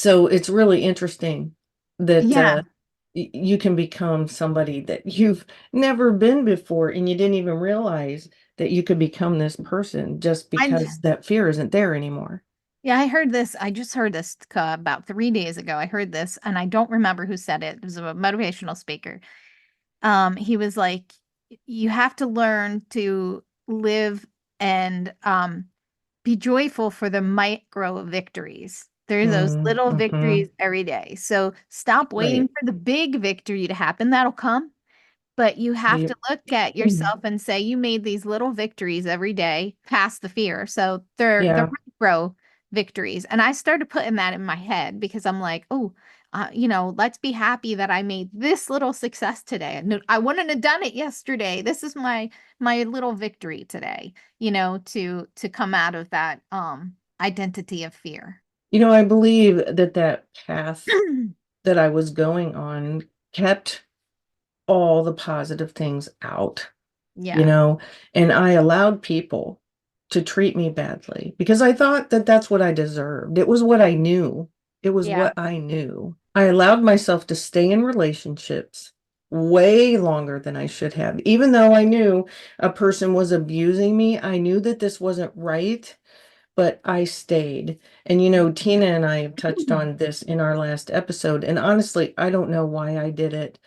So it's really interesting that Yeah. you can become somebody that you've never been before, and you didn't even realize that you could become this person just I because that fear isn't there anymore. yeah, I heard this. I just heard this about 3 days ago. I heard this and I don't remember who said it. It was a motivational speaker. He was like, you have to learn to live and be joyful for the micro victories. There's those little Mm-hmm. victories every day. So stop waiting Right. for the big victory to happen. That'll come. But you have Yep. to look at yourself and say you made these little victories every day past the fear. So they're Yeah. micro victories. And I started putting that in my head because I'm like, oh, let's be happy that I made this little success today. I wouldn't have done it yesterday. This is my little victory today, to come out of that identity of fear. I believe that that path that I was going on kept all the positive things out, you Yeah. know, and I allowed people to treat me badly because I thought that that's what I deserved. It was what I knew. It was Yeah. what I knew. I allowed myself to stay in relationships way longer than I should have. Even though I knew a person was abusing me, I knew that this wasn't right, but I stayed. And Tina and I have touched on this in our last episode. And honestly, I don't know why I did it,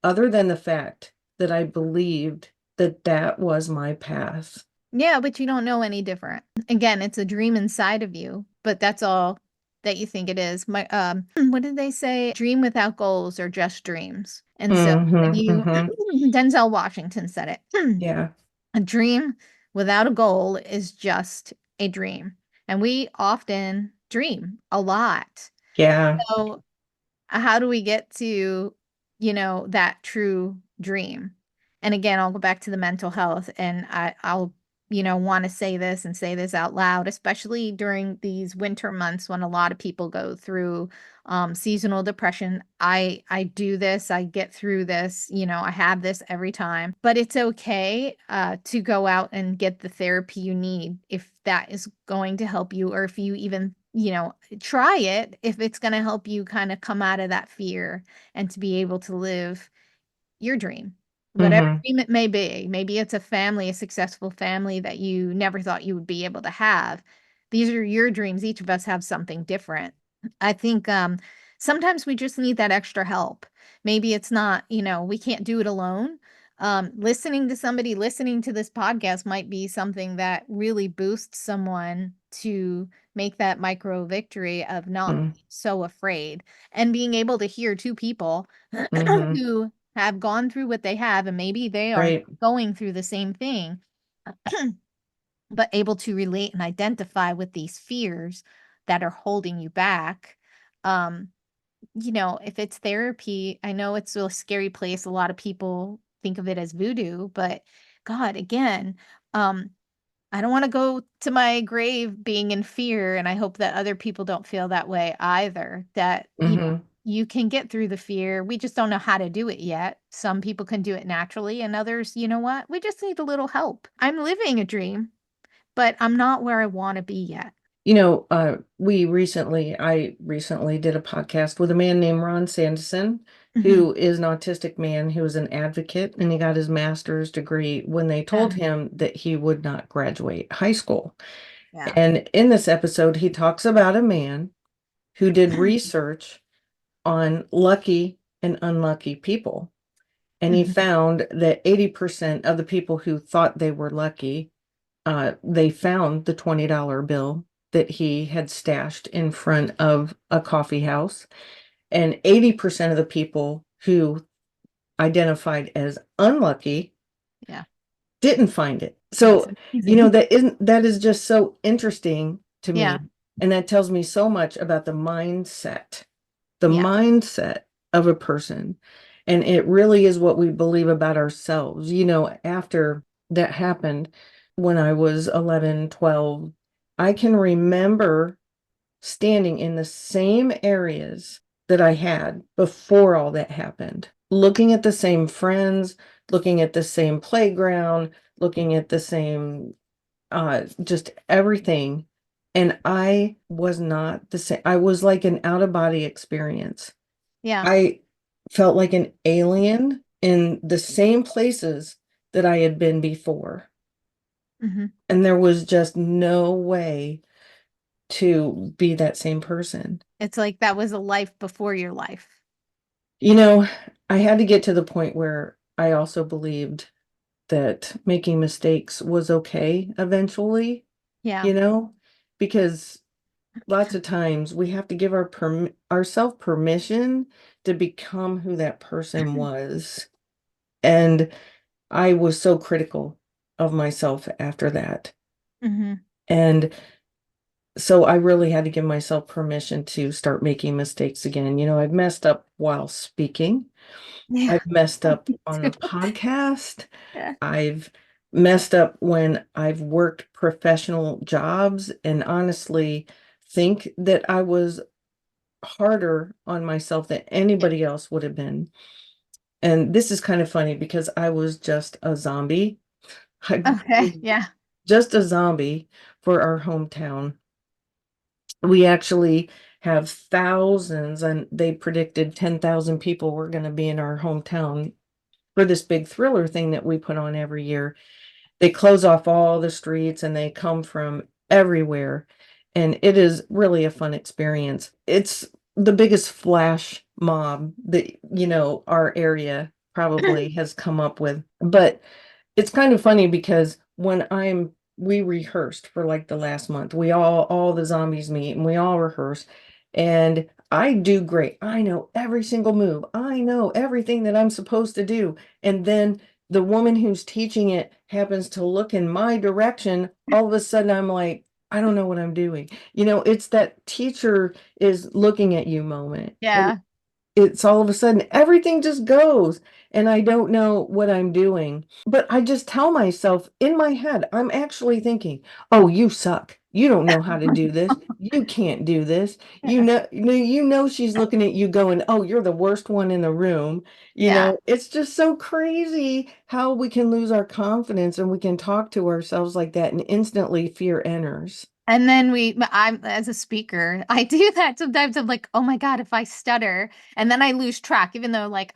other than the fact that I believed that that was my path. Yeah, but you don't know any different. Again, it's a dream inside of you, but that's all that you think it is. What did they say? Dream without goals are just dreams. And so when Mm-hmm, you mm-hmm. Denzel Washington said it. Yeah, A dream without a goal is just a dream. And we often dream a lot. yeah. So how do we get to, that true dream? And again, I'll go back to the mental health and I'll, want to say this and say this out loud, especially during these winter months when a lot of people go through seasonal depression. I do this, I get through this, I have this every time, but it's okay to go out and get the therapy you need if that is going to help you, or if you even try it if it's going to help you kind of come out of that fear and to be able to live your dream, whatever Mm-hmm. dream it may be. Maybe it's a successful family that you never thought you would be able to have. These are your dreams. Each of us have something different. I think sometimes we just need that extra help. Maybe it's not, we can't do it alone. Listening to somebody, listening to this podcast might be something that really boosts someone to make that micro victory of not being so afraid and being able to hear two people Mm-hmm. who have gone through what they have, and maybe they are Right. going through the same thing, but able to relate and identify with these fears that are holding you back. Um, if it's therapy, I know it's a scary place. A lot of people think of it as voodoo, but God, again, um, I don't want to go to my grave being in fear, and I hope that other people don't feel that way either. That, Mm-hmm. you can get through the fear. We just don't know how to do it yet. Some people can do it naturally, and others, you know what? We just need a little help. I'm living a dream, but I'm not where I want to be yet. I recently did a podcast with a man named Ron Sanderson, Hmm. who is an autistic man who is an advocate, and he got his master's degree when they Yeah. told him that he would not graduate high school. Yeah. And in this episode, he talks about a man who did research on lucky and unlucky people. And he Mhm. found that 80% of the people who thought they were lucky, they found the $20 bill that he had stashed in front of a coffee house. And 80% of the people who identified as unlucky Yeah. didn't find it. That's So, amazing. that is just so interesting to Yeah. me. And that tells me so much about the Yeah. mindset of a person. And it really is what we believe about ourselves. After that happened when I was 11, 12, I can remember standing in the same areas that I had before all that happened, looking at the same friends, looking at the same playground, looking at the same, just everything. And I was not the same. I was like an out of body experience. Yeah. I felt like an alien in the same places that I had been before. Hmm. And there was just no way to be that same person. It's like that was a life before your life. You know, I had to get to the point where I also believed that making mistakes was okay eventually, Yeah. you know, because lots of times we have to give ourselves permission to become who that person was. And I was so critical of myself after that. Hmm. And so I really had to give myself permission to start making mistakes again. You know, I've messed up while speaking. Yeah. I've messed up Me on too. a podcast. Yeah. I've messed up when I've worked professional jobs and honestly think that I was harder on myself than anybody else would have been. And this is kind of funny because I was just a zombie. I was Okay. Yeah. just a zombie for our hometown. We actually have thousands, and they predicted 10,000 people were going to be in our hometown for this big thriller thing that we put on every year. They close off all the streets and they come from everywhere. And it is really a fun experience. It's the biggest flash mob that, our area probably has come up with. But it's kind of funny because we rehearsed for like the last month. All the zombies meet and we all rehearse. And I do great. I know every single move. I know everything that I'm supposed to do. And then the woman who's teaching it happens to look in my direction. All of a sudden, I'm like, I don't know what I'm doing. It's that teacher is looking at you moment. And Yeah. it's all of a sudden everything just goes and I don't know what I'm doing. But I just tell myself in my head, I'm actually thinking, oh, you suck. You don't know how to do this. You can't do this. Yeah. She's looking at you going, oh, you're the worst one in the room. Yeah. It's just so crazy how we can lose our confidence and we can talk to ourselves like that and instantly fear enters. And then I'm as a speaker, I do that sometimes. I'm like, oh my God, if I stutter, and then I lose track, even though like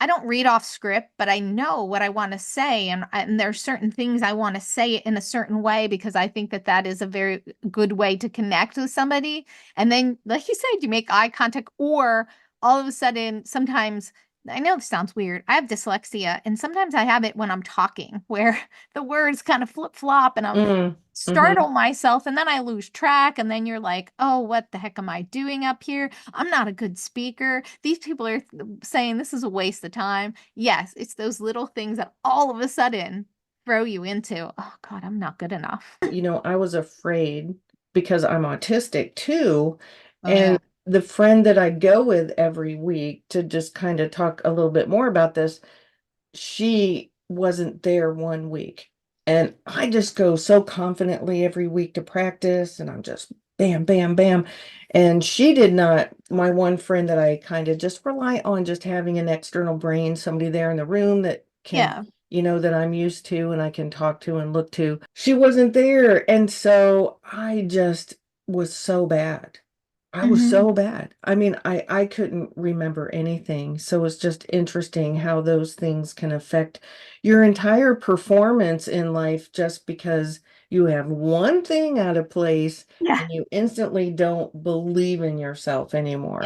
I don't read off script, but I know what I want to say, and there's certain things I want to say in a certain way because I think that that is a very good way to connect with somebody. And then, like you said, you make eye contact, or all of a sudden, sometimes I know this sounds weird. I have dyslexia, and sometimes I have it when I'm talking, where the words kind of flip flop, and I'm Mm, startle mhm. myself, and then I lose track, and then you're like, oh, what the heck am I doing up here? I'm not a good speaker. These people are saying this is a waste of time. Yes, it's those little things that all of a sudden throw you into, oh God, I'm not good enough. I was afraid because I'm autistic too. Oh And yeah. the friend that I go with every week to just kind of talk a little bit more about this, she wasn't there one week. And I just go so confidently every week to practice, and I'm just bam, bam, bam. And she did not, my one friend that I kind of just rely on just having an external brain, somebody there in the room that can, Yeah. that I'm used to and I can talk to and look to. She wasn't there. And so I just was so bad. I was Hmm. so bad. I mean, I couldn't remember anything. So it's just interesting how those things can affect your entire performance in life just because you have one thing out of place Yeah. and you instantly don't believe in yourself Yeah. anymore.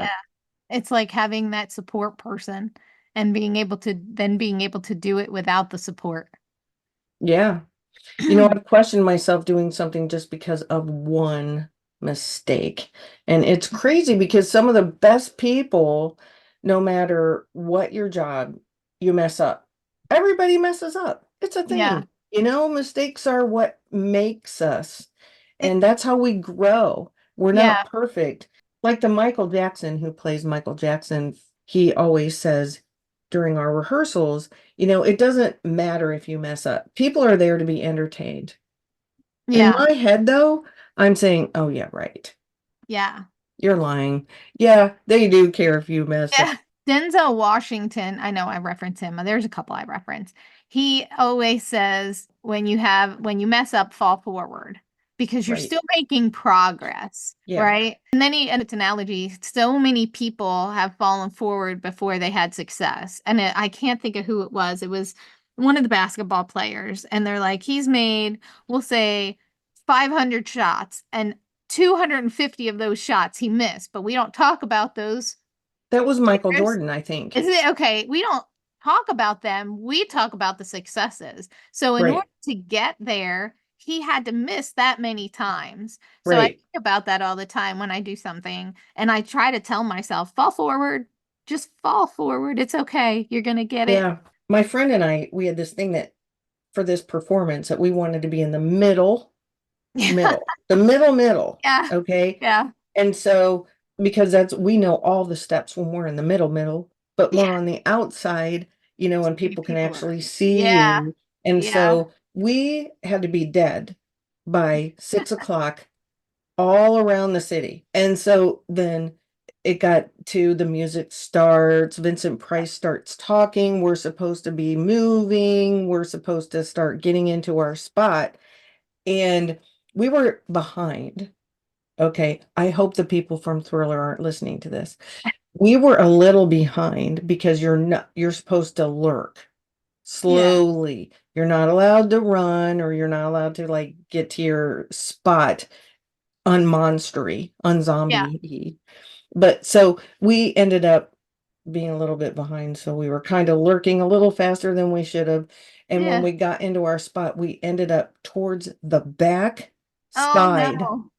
It's like having that support person and being able to do it without the support. Yeah. I've questioned myself doing something just because of one mistake. And it's crazy because some of the best people, no matter what your job, you mess up. Everybody messes up. It's a Yeah. thing. Mistakes are what makes us. It, And that's how we grow. We're yeah. not perfect. Like the Michael Jackson who plays Michael Jackson, he always says during our rehearsals, it doesn't matter if you mess up. People are there to be entertained. In Yeah. my head, though, I'm saying, oh, yeah, right. Yeah. You're lying. Yeah, they do care if you mess up. Yeah. Denzel Washington, I know I reference him. There's a couple I reference. He always says when you mess up, fall forward. because you're Right. still making progress, Yeah. right? And then and it's an analogy. So many people have fallen forward before they had success. And I can't think of who it was. It was one of the basketball players. And they're like, he's made, we'll say, 500 shots, and 250 of those shots he missed. But we don't talk about those That was Michael players. Jordan, I think. Is it okay? We don't talk about them. We talk about the successes. So in order Right. to get there, he had to miss that many times. So I Right. think about that all the time when I do something, and I try to tell myself, fall forward, just fall forward. It's okay. You're gonna get it. Yeah. My friend and I, we had this thing that for this performance that we wanted to be in the middle. Yeah. Okay. Yeah. And so, because we know all the steps when we're in the middle, but Yeah. we're on the outside, and people can People are. actually see Yeah. you. And Yeah. so we had to be dead by 6 o'clock all around the city. And so then it got to the music starts, Vincent Price starts talking, we're supposed to be moving, we're supposed to start getting into our spot. And we were behind. Okay, I hope the people from Thriller aren't listening to this. We were a little behind because you're supposed to lurk Yeah. slowly. You're not allowed to run, or you're not allowed to like get to your spot unmonstery, Yeah. unzombie. But so we ended up being a little bit behind, so we were kind of lurking a little faster than we should have. And when Yeah. we got into our spot, we ended up towards the back Oh side, no.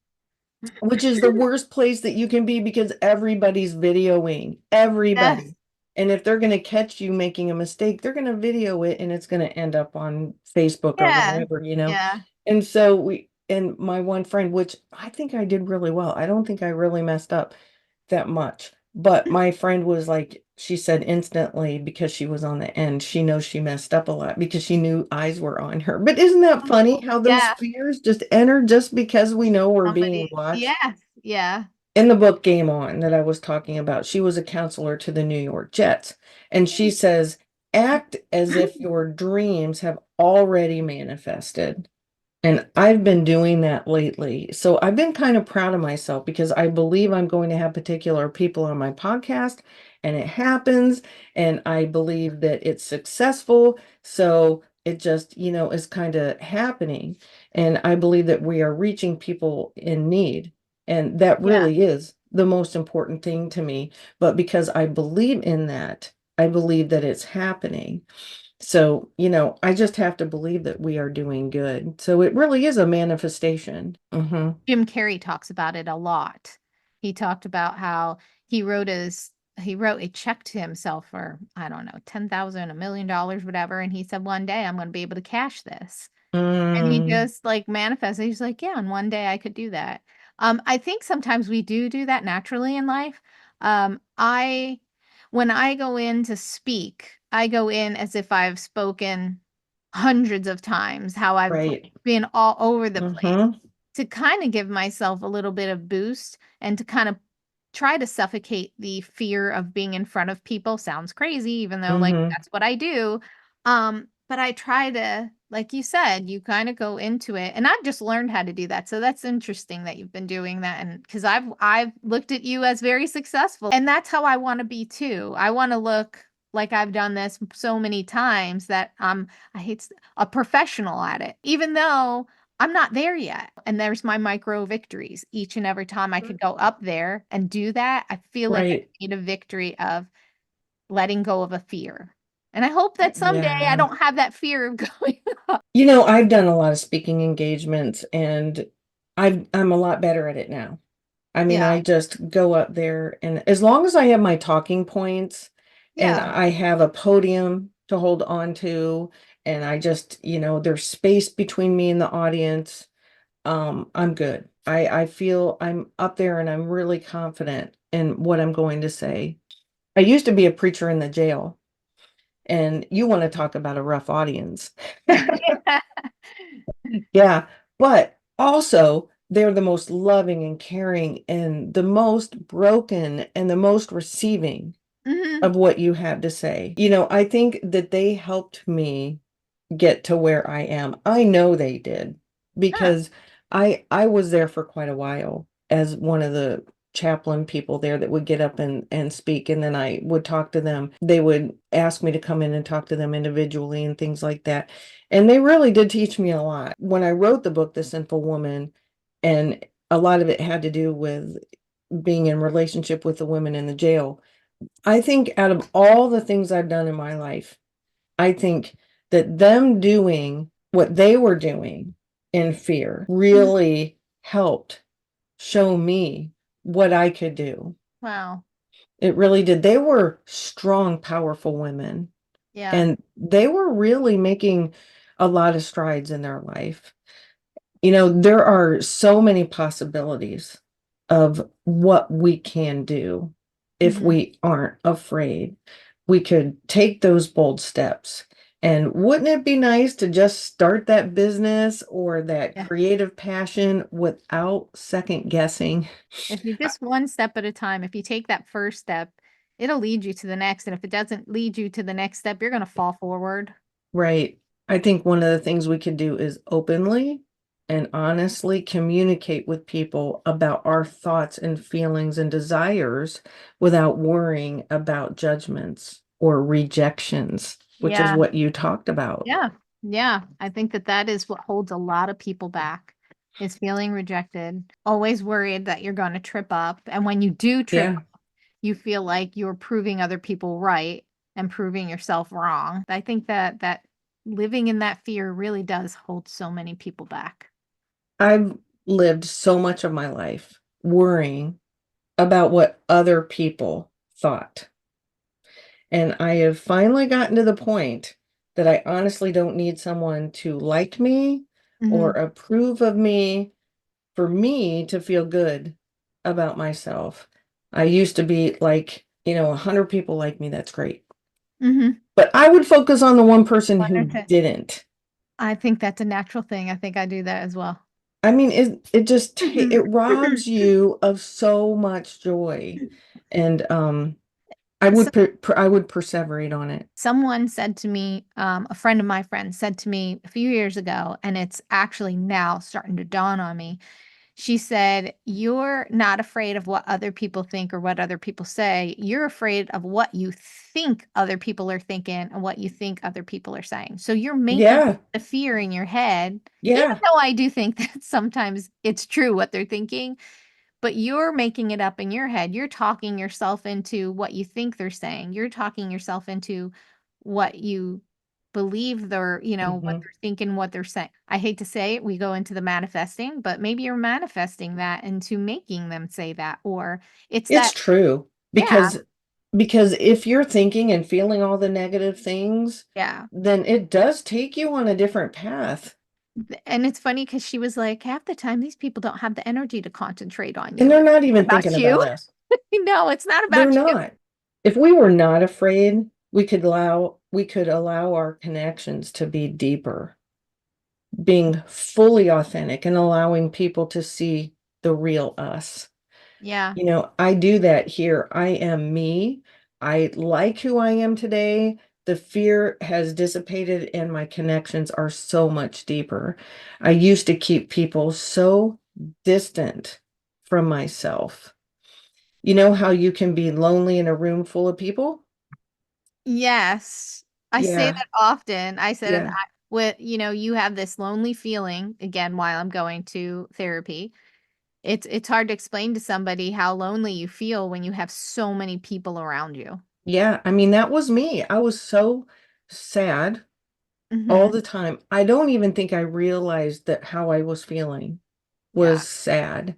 which is the worst place that you can be because everybody's videoing, Yes. everybody. And if they're going to catch you making a mistake, they're going to video it and it's going to end up on Facebook or Yeah. whatever. Yeah. And so and my one friend, which I think I did really well, I don't think I really messed up that much. But my friend was like, she said instantly because she was on the end, she knows she messed up a lot because she knew eyes were on her. But isn't that funny Oh, how those yeah. fears just enter just because we know we're being Somebody. watched? Yes. Yeah. In the book Game On that I was talking about, she was a counselor to the New York Jets. And she says, act as if your dreams have already manifested. And I've been doing that lately. So I've been kind of proud of myself because I believe I'm going to have particular people on my podcast and it happens. And I believe that it's successful. So it just, is kind of happening. And I believe that we are reaching people in need. And that Yeah. really is the most important thing to me. But because I believe in that, I believe that it's happening. So, I just have to believe that we are doing good. So it really is a manifestation. Jim Carrey talks about it a lot. He talked about how he wrote a check to himself for, I don't know, 10,000, $1 million, whatever. And he said, one day I'm going to be able to cash this. And he Mm, just like manifested. He's like, yeah, and one day I could do that. I think sometimes we do that naturally in life. I when I go in to speak, I go in as if I've spoken hundreds of times, how I've right. been all over the place Mm-hmm. to kind of give myself a little bit of boost and to kind of try to suffocate the fear of being in front of people. Sounds crazy, even though like Mm-hmm. that's what I do. But I try to, like you said, you kind of go into it, and I've just learned how to do that. So that's interesting that you've been doing that, and because I've looked at you as very successful, and that's how I want to be too. I want to look like I've done this so many times that I hate a professional at it, even though I'm not there yet. And there's my micro victories. Each and every time I could go up there and do that, I feel like I Right. made a victory of letting go of a fear. And I hope that someday I Yeah. don't have that fear of going. I've done a lot of speaking engagements and I'm a lot better at it now. I mean, Yeah. I just go up there and as long as I have my talking points and Yeah. I have a podium to hold on to, and I just, there's space between me and the audience, I'm good. I feel I'm up there and I'm really confident in what I'm going to say. I used to be a preacher in the jail, and you want to talk about a rough audience. Yeah, but also they're the most loving and caring and the most broken and the most receiving Hmm. of what you have to say. I think that they helped me get to where I am. I know they did Huh. because I was there for quite a while as one of the chaplain people there that would get up and speak, and then I would talk to them. They would ask me to come in and talk to them individually and things like that. And they really did teach me a lot. When I wrote the book, The Sinful Woman, and a lot of it had to do with being in relationship with the women in the jail. I think out of all the things I've done in my life, I think that them doing what they were doing in fear Mhm. really helped show me what I could do. Wow. It really did. They were strong, powerful women, Yeah. and they were really making a lot of strides in their life. You know, there are so many possibilities of what we can do if Hmm. we aren't afraid. We could take those bold steps. And wouldn't it be nice to just start that business or that Yeah. creative passion without second guessing? If you just one step at a time, if you take that first step, it'll lead you to the next. And if it doesn't lead you to the next step, you're going to fall forward. Right. I think one of the things we could do is openly and honestly communicate with people about our thoughts and feelings and desires without worrying about judgments or rejections, which is Yeah. what you talked about. Yeah. Yeah. I think that that is what holds a lot of people back is feeling rejected, always worried that you're going to trip up. And when you do trip Yeah. you feel like you're proving other people right and proving yourself wrong. I think that living in that fear really does hold so many people back. I've lived so much of my life worrying about what other people thought. And I have finally gotten to the point that I honestly don't need someone to like me or Hmm. approve of me for me to feel good about myself. I used to be like, 100 people like me, that's great. Hmm. But I would focus on the one person One or who two. didn't. I think that's a natural thing. I think I do that as well. I mean, it just Mhm. it robs you of so much joy. And So, I would perseverate on it. someone said to me, a friend of my friends said to me a few years ago, and it's actually now starting to dawn on me. She said, "You're not afraid of what other people think or what other people say. You're afraid of what you think other people are thinking and what you think other people are saying. So you're making Yeah. the fear in your head, even Yeah. though I do think that sometimes it's true what they're thinking, but you're making it up in your head. You're talking yourself into what you think they're saying. You're talking yourself into what you believe they're, what Mhm. they're thinking, what they're saying. I hate to say it, we go into the manifesting, but maybe you're manifesting that into making them say that. Or it's It's that, true yeah, because if you're thinking and feeling all the negative things, yeah. then it does take you on a different path. And it's funny because she was like, half the time these people don't have the energy to concentrate on And you. they're It's not even about thinking about you. us. No, it's not They're about you. not. If we were not afraid, we could allow our connections to be deeper, being fully authentic and allowing people to see the real us. Yeah. I do that here. I am me. I like who I am today. The fear has dissipated and my connections are so much deeper. I used to keep people so distant from myself. You know how you can be lonely in a room full of people? Yes. I say Yeah, that often. I said, yeah, you have this lonely feeling again while I'm going to therapy. It's hard to explain to somebody how lonely you feel when you have so many people around you. yeah. I mean, that was me. I was so sad all Hmm. the time. I don't even think I realized that how I was feeling Yeah. was sad.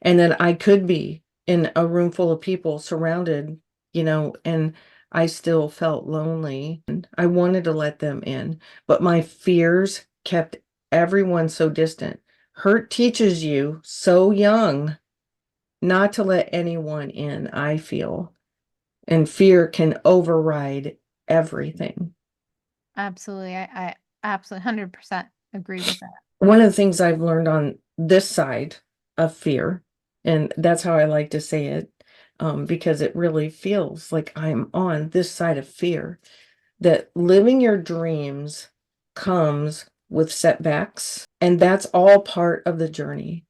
And that I could be in a room full of people surrounded, and I still felt lonely. And I wanted to let them in, but my fears kept everyone so distant. Hurt teaches you so young not to let anyone in, I feel, and fear can override everything. Absolutely. I absolutely 100% agree with that. One of the things I've learned on this side of fear, and that's how I like to say it, because it really feels like I'm on this side of fear, that living your dreams comes with setbacks, and that's all part of the journey.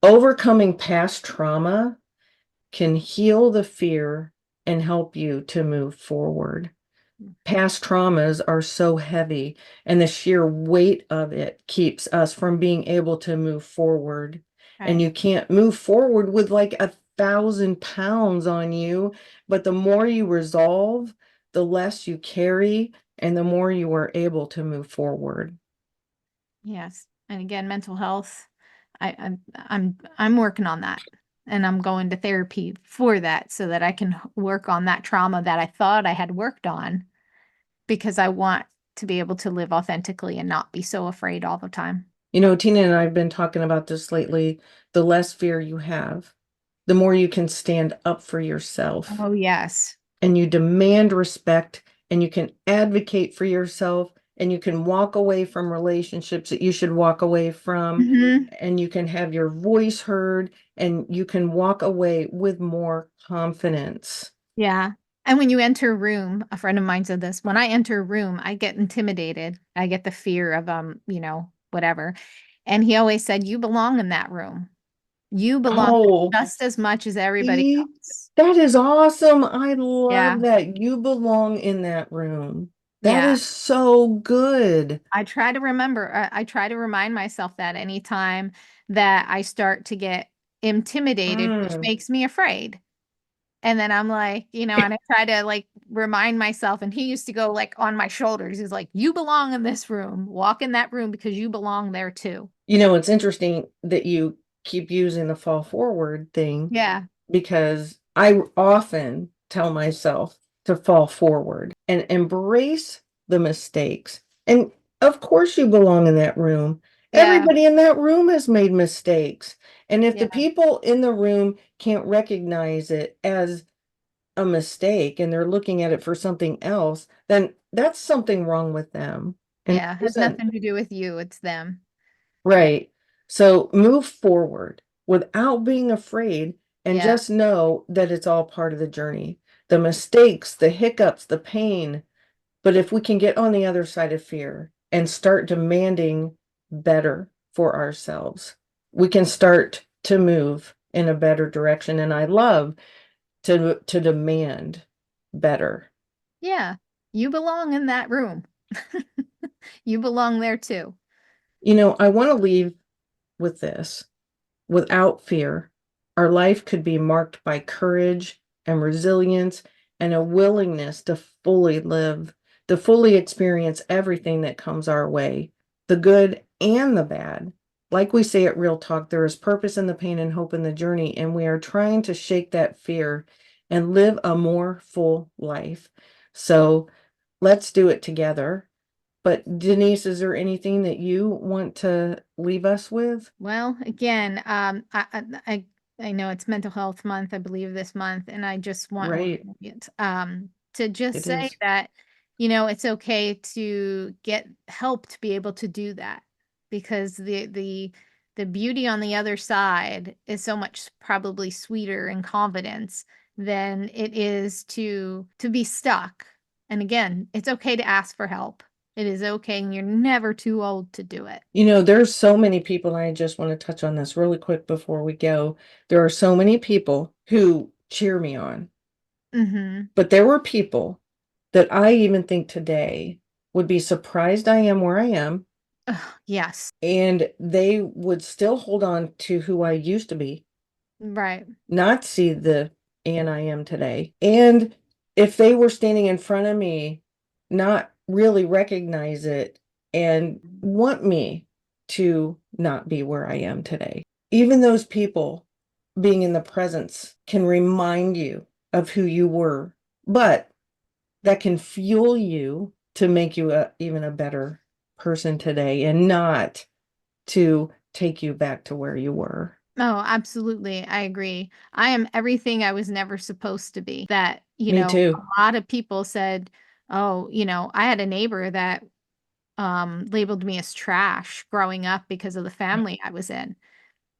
Overcoming past trauma can heal the fear and help you to move forward. Past traumas are so heavy, and the sheer weight of it keeps us from being able to move forward. And Right. you can't move forward with like 1,000 pounds on you, but the more you resolve, the less you carry, and the more you are able to move forward. Yes. And again, mental health, I'm working on that. And I'm going to therapy for that so that I can work on that trauma that I thought I had worked on because I want to be able to live authentically and not be so afraid all the time. You know, Tina and I have been talking about this lately. The less fear you have, the more you can stand up for yourself Oh, yes. and you demand respect and you can advocate for yourself and you can walk away from relationships that you should walk away from Hmm. and you can have your voice heard and you can walk away with more confidence. Yeah. And when you enter a room, a friend of mine said this, when I enter a room, I get intimidated. I get the fear of whatever. And he always said, you belong in that room. You belong Oh, just as much as everybody see, else. that is awesome. I love Yeah. that you belong in that room. That Yeah. is so good. I try to remember, I try to remind myself that anytime that I start to get intimidated, which Mm. makes me afraid. And then I'm like, and I try to like remind myself, and he used to go like on my shoulders. He's like, you belong in this room. Walk in that room because you belong there too. You know, it's interesting that you keep using the fall forward thing Yeah. because I often tell myself to fall forward and embrace the mistakes. And of course, you belong in that room. Yeah. Everybody in that room has made mistakes. And if the Yeah. people in the room can't recognize it as a mistake and they're looking at it for something else, then that's something wrong with them. And Yeah. it Has isn't. nothing to do with you. It's them. Right. So move forward without being afraid and Yeah. just know that it's all part of the journey. The mistakes, the hiccups, the pain. But if we can get on the other side of fear and start demanding better for ourselves, we can start to move in a better direction. And I love to demand better. Yeah. You belong in that room. You belong there too. You know, I want to leave with this. Without fear, our life could be marked by courage and resilience and a willingness to fully live, to fully experience everything that comes our way, the good and the bad. Like we say at Real Talk, there is purpose in the pain and hope in the journey, and we are trying to shake that fear and live a more full life. So let's do it together. But Denise, is there anything that you want to leave us with? Well, again, I know it's Mental Health Month, I believe this month, and I just want Right, to just it say is. that, it's okay to get help to be able to do that because the beauty on the other side is so much probably sweeter in confidence than it is to be stuck. And again, it's okay to ask for help. It is okay, and you're never too old to do it. You know, there's so many people, and I just want to touch on this really quick before we go. There are so many people who cheer me on, Hmm. but there were people that I even think today would be surprised I am where I am, Yes. and they would still hold on to who I used to be, Right. not see the Ann I am today. And if they were standing in front of me, not really recognize it and want me to not be where I am today. Even those people being in the presence can remind you of who you were, but that can fuel you to make you even a better person today and not to take you back to where you were. Oh, absolutely. I agree. I am everything I was never supposed to be. That, Me a too. lot of people said, oh, I had a neighbor that labeled me as trash growing up because of the family I was in.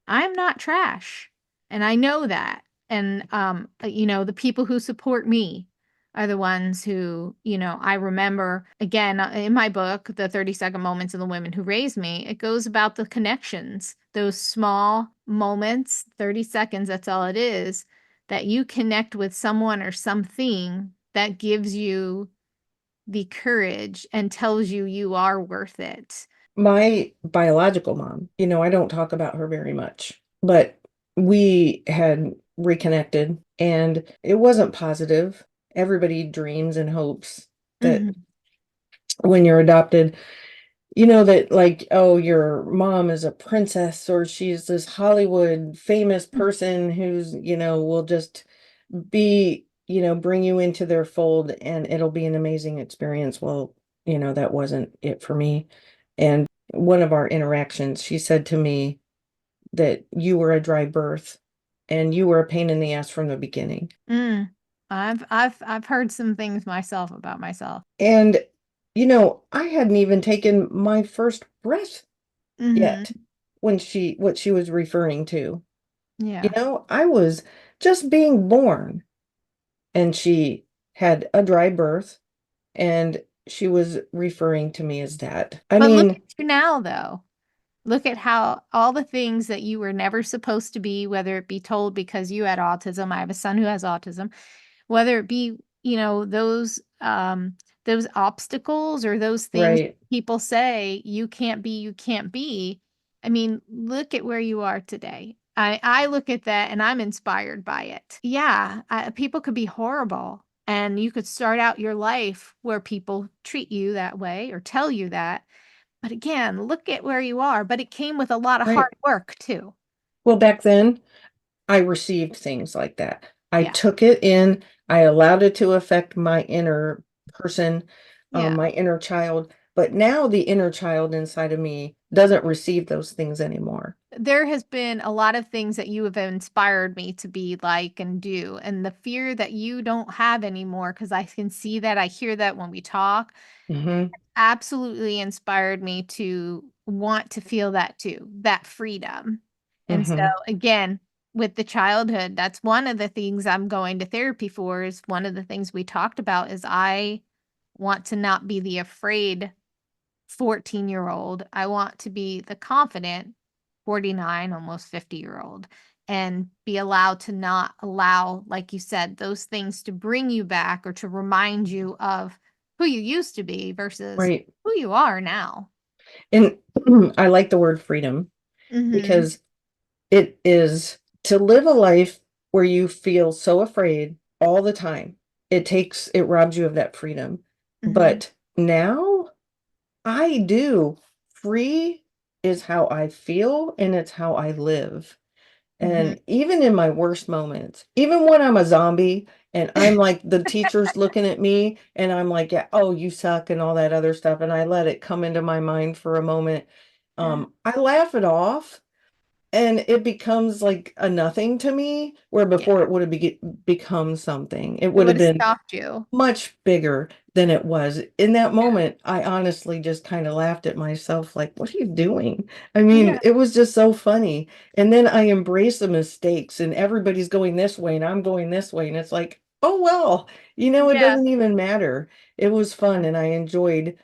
I'm not trash. And I know that. And the people who support me are the ones who, I remember again in my book, The 30-Second Moments of the Women Who Raised Me, it goes about the connections, those small moments, 30 seconds, that's all it is, that you connect with someone or something that gives you the courage and tells you you are worth it. My biological mom, I don't talk about her very much, but we had reconnected and it wasn't positive. Everybody dreams and hopes that Hmm. when you're adopted, that like, oh, your mom is a princess or she's this Hollywood famous person who's, will just be, bring you into their fold and it'll be an amazing experience. Well, that wasn't it for me. And one of our interactions, she said to me that you were a dry birth and you were a pain in the ass from the beginning. Mm. I've heard some things myself about myself. And, I hadn't even taken my first breath yet Hmm. what she was referring to. Yeah. I was just being born and she had a dry birth and she was referring to me as that. I But look mean, at you now, though. Look at how all the things that you were never supposed to be, whether it be told because you had autism, I have a son who has autism, whether it be, those obstacles or those things right, people say you can't be. I mean, look at where you are today. I look at that and I'm inspired by it. Yeah, people could be horrible and you could start out your life where people treat you that way or tell you that. But again, look at where you are. But it came with a lot of hard right. work too. Well, back then I received things like that. I Yeah. took it in, I allowed it to affect my inner person, Yeah. my inner child. But now the inner child inside of me doesn't receive those things anymore. There has been a lot of things that you have inspired me to be like and do. And the fear that you don't have anymore, because I can see that, I hear that when we talk, Hmm. absolutely inspired me to want to feel that too, that freedom. And so, Hmm. again, with the childhood, that's one of the things I'm going to therapy for. Is one of the things we talked about is I want to not be the afraid 14-year-old. I want to be the confident 49, almost 50-year-old, and be allowed to not allow, like you said, those things to bring you back or to remind you of who you used to be versus Right. who you are now. And I like the word freedom Hmm. because it is to live a life where you feel so afraid all the time. It robs you of that freedom. Hmm. But now I do. Free is how I feel and it's how I live. Hmm. And even in my worst moments, even when I'm a zombie and I'm like the teacher's looking at me and I'm like, yeah, oh, you suck and all that other stuff, and I let it come into my mind for a moment, Yeah. I laugh it off and it becomes like a nothing to me, where Yeah. before it would have become something. It It would would have have been stopped you. much bigger than it was. In that moment, I honestly just kind of laughed at myself, like, what are you doing? I Yeah. mean, it was just so funny. And then I embrace the mistakes, and everybody's going this way, and I'm going this way. And it's like, oh, well, it Yeah. doesn't even matter. It was fun, and I enjoyed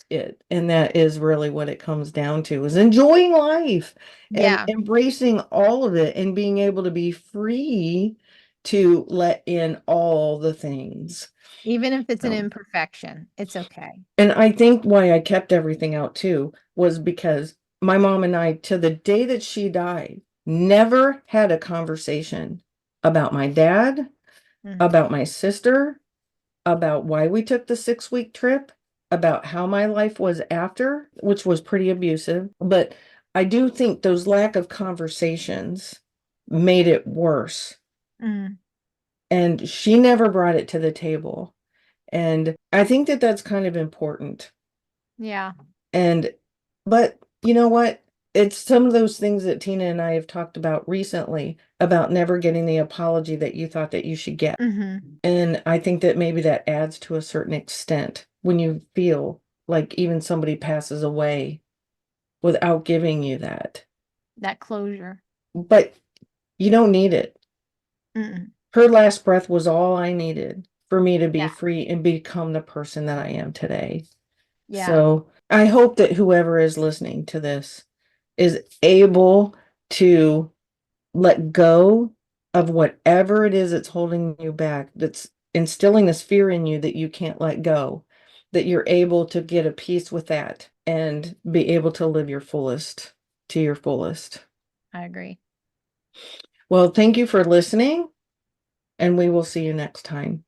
it. And that is really what it comes down to, is enjoying life and Yeah. embracing all of it and being able to be free to let in all the things. Even if it's an So, imperfection, it's okay. and I think why I kept everything out too was because my mom and I, to the day that she died, never had a conversation about my dad, Mm. about my sister, about why we took the 6-week trip, about how my life was after, which was pretty abusive. But I do think those lack of conversations made it worse. Mm. And she never brought it to the table. And I think that that's kind of important. Yeah. And, but you know what? It's some of those things that Tina and I have talked about recently about never getting the apology that you thought that you should get. Hmm. And I think that maybe that adds to a certain extent when you feel like even somebody passes away without giving you that. That closure. But you don't need it. Mm-mm. Her last breath was all I needed for me to be Yeah. free and become the person that I am today. Yeah, So I hope that whoever is listening to this is able to let go of whatever it is that's holding you back, that's instilling this fear in you that you can't let go, that you're able to get a peace with that and be able to live your fullest to your fullest. I agree. Well, thank you for listening, and we will see you next time.